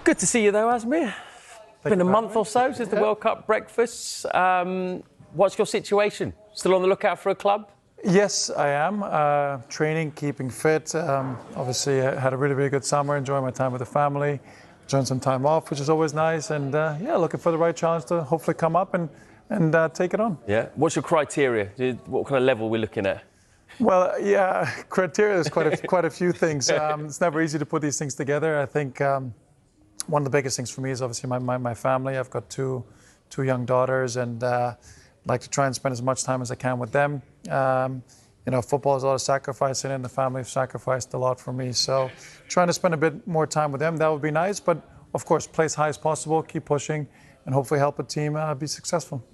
Good to see you though, Asmir. It's been a month or so since the World Cup breakfasts. What's your situation? Still on the lookout for a club? Yes, I am. Training, keeping fit. Obviously, I had a really good summer, enjoying my time with the family. Enjoying some time off, which is always nice. And yeah, looking for the right challenge to hopefully come up and take it on. Yeah. What's your criteria? What kind of level are we looking at? Well, yeah, criteria is quite a few things. It's never easy to put these things together. I think one of the biggest things for me is obviously my family. I've got two young daughters, and like to try and spend as much time as I can with them. You know, football is a lot of sacrifice in it, and the family have sacrificed a lot for me. So trying to spend a bit more time with them, that would be nice. But of course, play as high as possible, keep pushing, and hopefully help a team be successful.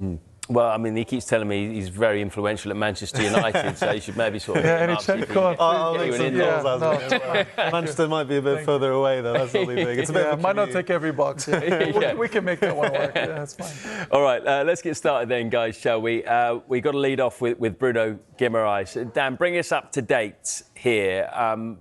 Well, I mean, he keeps telling me he's very influential at Manchester United, so you should maybe sort of... Yeah, any check, go on. I'll make some calls. Manchester might be a bit further away, though. That's really big. It's a bit I might not take every box. Yeah. We can make that one work. Yeah, that's fine. All right, let's get started then, guys, shall we? We've got to lead off with Bruno Guimaraes. Dan, bring us up to date here,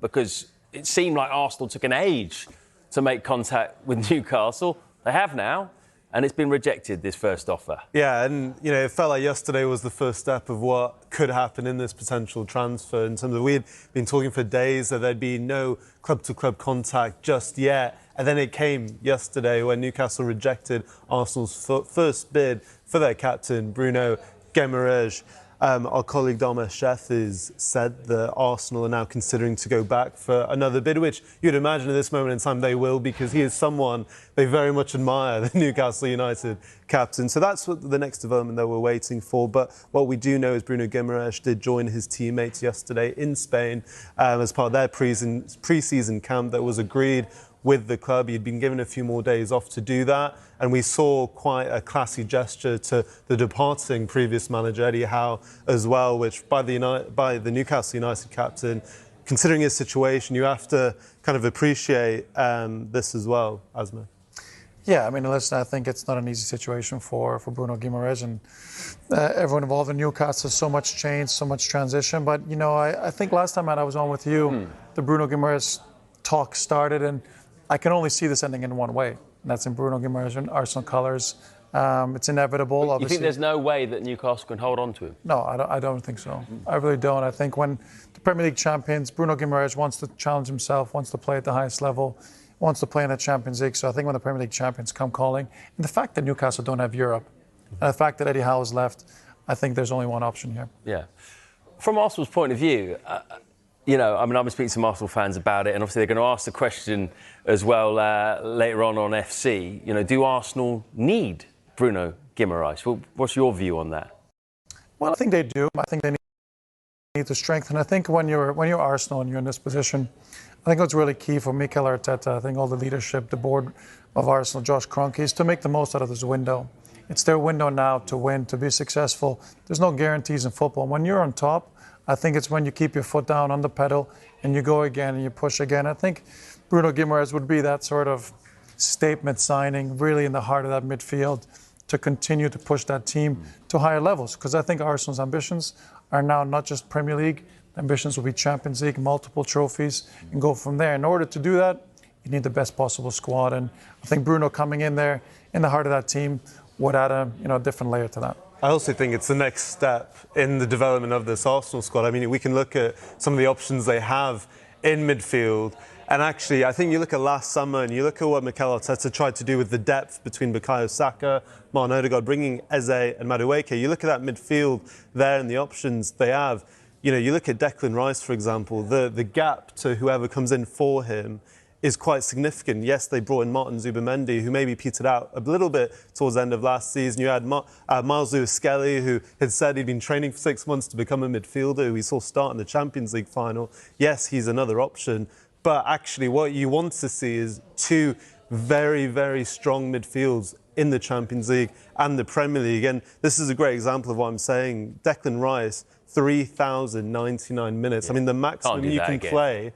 because it seemed like Arsenal took an age to make contact with Newcastle. They have now. And it's been rejected, this first offer. Yeah, and, you know, it felt like yesterday was the first step of what could happen in this potential transfer. In terms of, we had been talking for days that there'd be no club-to-club contact just yet. And then it came yesterday when Newcastle rejected Arsenal's first bid for their captain, Bruno Guimaraes. Our colleague Dharma Sheth has said that Arsenal are now considering to go back for another bid, which you'd imagine at this moment in time they will, because he is someone they very much admire, the Newcastle United captain. So that's what the next development that we're waiting for. But what we do know is Bruno Guimaraes did join his teammates yesterday in Spain as part of their pre-season camp that was agreed with the club. He'd been given a few more days off to do that, and we saw quite a classy gesture to the departing previous manager Eddie Howe as well, which by the Newcastle United captain, considering his situation, you have to kind of appreciate this as well, Asmir. Yeah, I mean, listen, I think it's not an easy situation for Bruno Guimaraes, and everyone involved in Newcastle. So much change, so much transition. But, you know, I think last time I was on with you, the Bruno Guimaraes talk started, and I can only see this ending in one way, and that's in Bruno Guimaraes and Arsenal colours. It's inevitable, obviously. You think there's no way that Newcastle can hold on to him? No, I don't think so. I really don't. I think when the Premier League champions, Bruno Guimaraes wants to challenge himself, wants to play at the highest level, wants to play in the Champions League. So I think when the Premier League champions come calling, and the fact that Newcastle don't have Europe, and the fact that Eddie Howe has left, I think there's only one option here. Yeah. From Arsenal's point of view, you know, I mean, I've been speaking to some Arsenal fans about it, and obviously they're going to ask the question as well later on FC. You know, do Arsenal need Bruno Guimaraes? Well, what's your view on that? Well, I think they do. I think they need to strengthen. I think when you're Arsenal and you're in this position, I think what's really key for Mikel Arteta, I think all the leadership, the board of Arsenal, Josh Kroenke, is to make the most out of this window. It's their window now to win, to be successful. There's no guarantees in football. When you're on top, I think it's when you keep your foot down on the pedal and you go again and you push again. I think Bruno Guimaraes would be that sort of statement signing, really in the heart of that midfield, to continue to push that team to higher levels. Because I think Arsenal's ambitions are now not just Premier League. Ambitions will be Champions League, multiple trophies, and go from there. In order to do that, you need the best possible squad. And I think Bruno coming in there, in the heart of that team, would add a different layer to that. I also think it's the next step in the development of this Arsenal squad. I mean, we can look at some of the options they have in midfield. And actually, I think you look at last summer and you look at what Mikel Arteta tried to do with the depth between Bukayo Saka, Martin Odegaard, bringing Eze and Madueke. You look at that midfield there and the options they have. You know, you look at Declan Rice, for example, the gap to whoever comes in for him is quite significant. Yes, they brought in Martin Zubimendi, who maybe petered out a little bit towards the end of last season. You had Miles Lewis-Skelly, who had said he'd been training for 6 months to become a midfielder, who we saw start in the Champions League final. Yes, he's another option. But actually, what you want to see is two very strong midfields in the Champions League and the Premier League. And this is a great example of what I'm saying. Declan Rice, 3,099 minutes. Yeah. I mean, the maximum you can play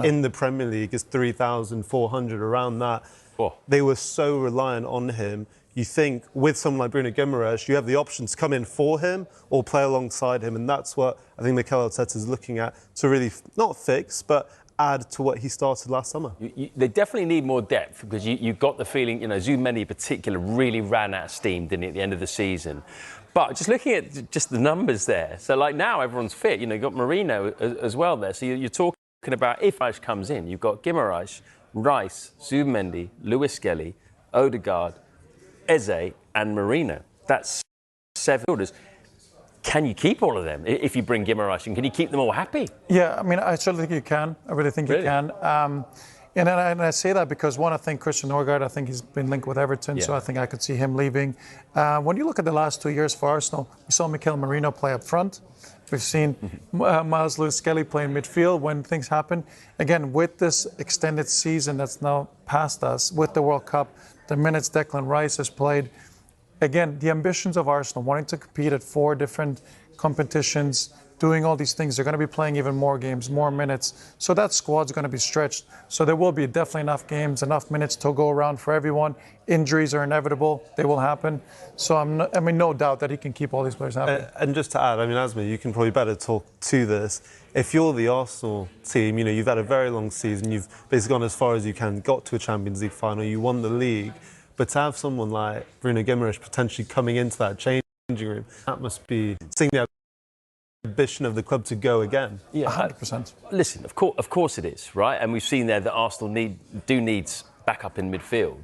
in the Premier League is 3,400, around that. Oh. They were so reliant on him. You think with someone like Bruno Guimaraes, you have the option to come in for him or play alongside him. And that's what I think Mikel Arteta is looking at to really not fix, but add to what he started last summer. They definitely need more depth because you got the feeling, Zubimendi in particular really ran out of steam, didn't he, at the end of the season. But just looking at just the numbers there, so like now everyone's fit. You've got Marino as well there. So you're talking about if Rice comes in, you've got Guimaraes, Rice, Zubimendi, Lewis Skelly, Odegaard, Eze and Marino. That's 7 fielders. Can you keep all of them if you bring Guimaraes in? Can you keep them all happy? Yeah, I mean, I certainly think you can. I really think you can. And I say that because, one, I think Christian Norgard, I think he's been linked with Everton, so I think I could see him leaving. When you look at the last 2 years for Arsenal, we saw Mikel Merino play up front. We've seen Miles Lewis-Skelly play in midfield when things happen. Again, with this extended season that's now past us, with the World Cup, the minutes Declan Rice has played, again, the ambitions of Arsenal, wanting to compete at 4 different competitions, doing all these things. They're going to be playing even more games, more minutes. So that squad's going to be stretched. So there will be definitely enough games, enough minutes to go around for everyone. Injuries are inevitable. They will happen. So no doubt that he can keep all these players happy. And just to add, Asmir, you can probably better talk to this. If you're the Arsenal team, you've had a very long season. You've basically gone as far as you can, got to a Champions League final. You won the league. But to have someone like Bruno Guimaraes potentially coming into that changing room, that must be seeing the ambition of the club to go again. Yeah, 100%. Listen, of course it is, right? And we've seen there that Arsenal need backup in midfield.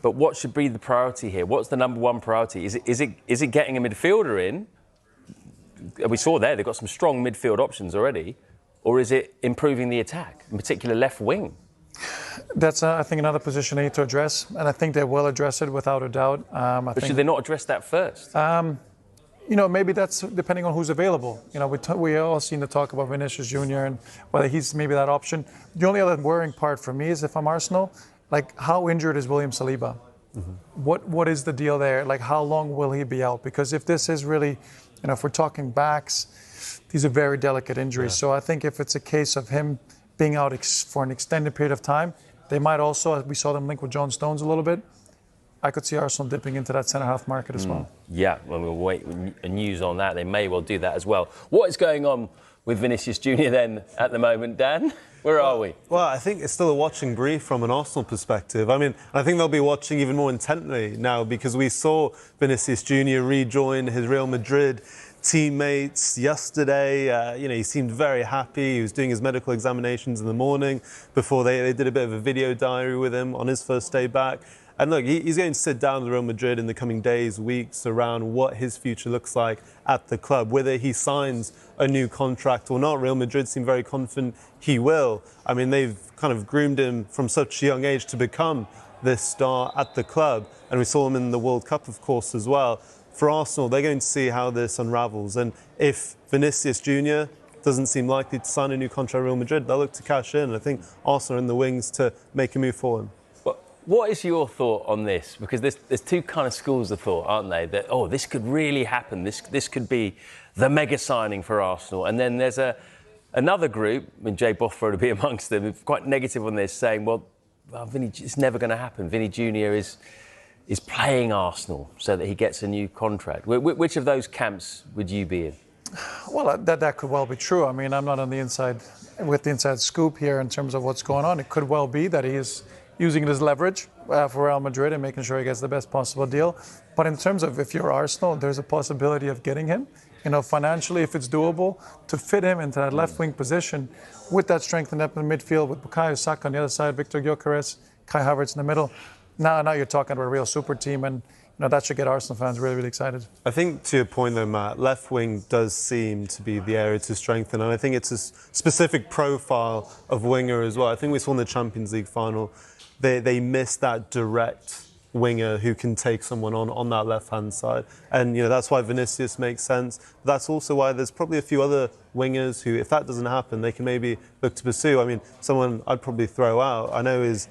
But what should be the priority here? What's the number one priority? Is it getting a midfielder in? We saw there they've got some strong midfield options already, or is it improving the attack, in particular left wing? That's, I think, another position they need to address, and I think they will address it without a doubt. But should they not address that first? Maybe that's depending on who's available. We all seem to talk about Vinicius Junior and whether he's maybe that option. The only other worrying part for me is if I'm Arsenal, like how injured is William Saliba? Mm-hmm. What is the deal there? Like how long will he be out? Because if this is really, if we're talking backs, these are very delicate injuries. Yeah. So I think if it's a case of him being out for an extended period of time, they might also, we saw them link with John Stones a little bit. I could see Arsenal dipping into that centre-half market as well. Yeah, well, we'll wait news on that. They may well do that as well. What is going on with Vinicius Junior then at the moment, Dan? Where are we? Well, I think it's still a watching brief from an Arsenal perspective. I think they'll be watching even more intently now because we saw Vinicius Junior rejoin his Real Madrid teammates yesterday. He seemed very happy. He was doing his medical examinations in the morning before they did a bit of a video diary with him on his first day back. And look, he's going to sit down with Real Madrid in the coming days, weeks, around what his future looks like at the club, whether he signs a new contract or not. Real Madrid seem very confident he will. They've kind of groomed him from such a young age to become this star at the club. And we saw him in the World Cup, of course, as well. For Arsenal, they're going to see how this unravels. And if Vinicius Junior doesn't seem likely to sign a new contract at Real Madrid, they'll look to cash in. I think Arsenal are in the wings to make a move for him. What is your thought on this? Because there's two kind of schools of thought, aren't they? That, this could really happen. This could be the mega signing for Arsenal. And then there's another group, and Jay Bothroyd would be amongst them, quite negative on this, saying, well, Vinny, it's never going to happen. Vinny Junior is playing Arsenal so that he gets a new contract. Which of those camps would you be in? Well, that could well be true. I'm not on the inside with the inside scoop here in terms of what's going on. It could well be that he is using it as leverage for Real Madrid and making sure he gets the best possible deal. But in terms of if you're Arsenal, there's a possibility of getting him, financially, if it's doable, to fit him into that left wing position with that strength in the midfield, with Bukayo Saka on the other side, Victor Gyökeres, Kai Havertz in the middle. Now you're talking about a real super team, and that should get Arsenal fans really, really excited. I think to your point though, Matt, left wing does seem to be the area to strengthen, and I think it's a specific profile of winger as well. I think we saw in the Champions League final, they missed that direct winger who can take someone on that left-hand side. And, that's why Vinicius makes sense. That's also why there's probably a few other wingers who, if that doesn't happen, they can maybe look to pursue. Someone I'd probably throw out, I know his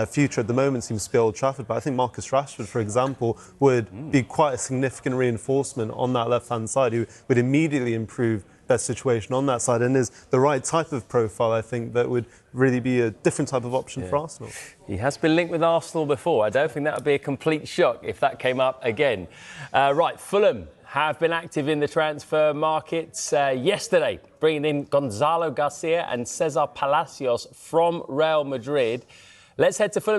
future at the moment seems to be Old Trafford, but I think Marcus Rashford, for example, would be quite a significant reinforcement on that left-hand side, who would immediately improve their situation on that side, and is the right type of profile, I think, that would really be a different type of option for Arsenal. He has been linked with Arsenal before. I don't think that would be a complete shock if that came up again. Right, Fulham have been active in the transfer markets yesterday, bringing in Gonzalo Garcia and Cesar Palacios from Real Madrid. Let's head to Fulham.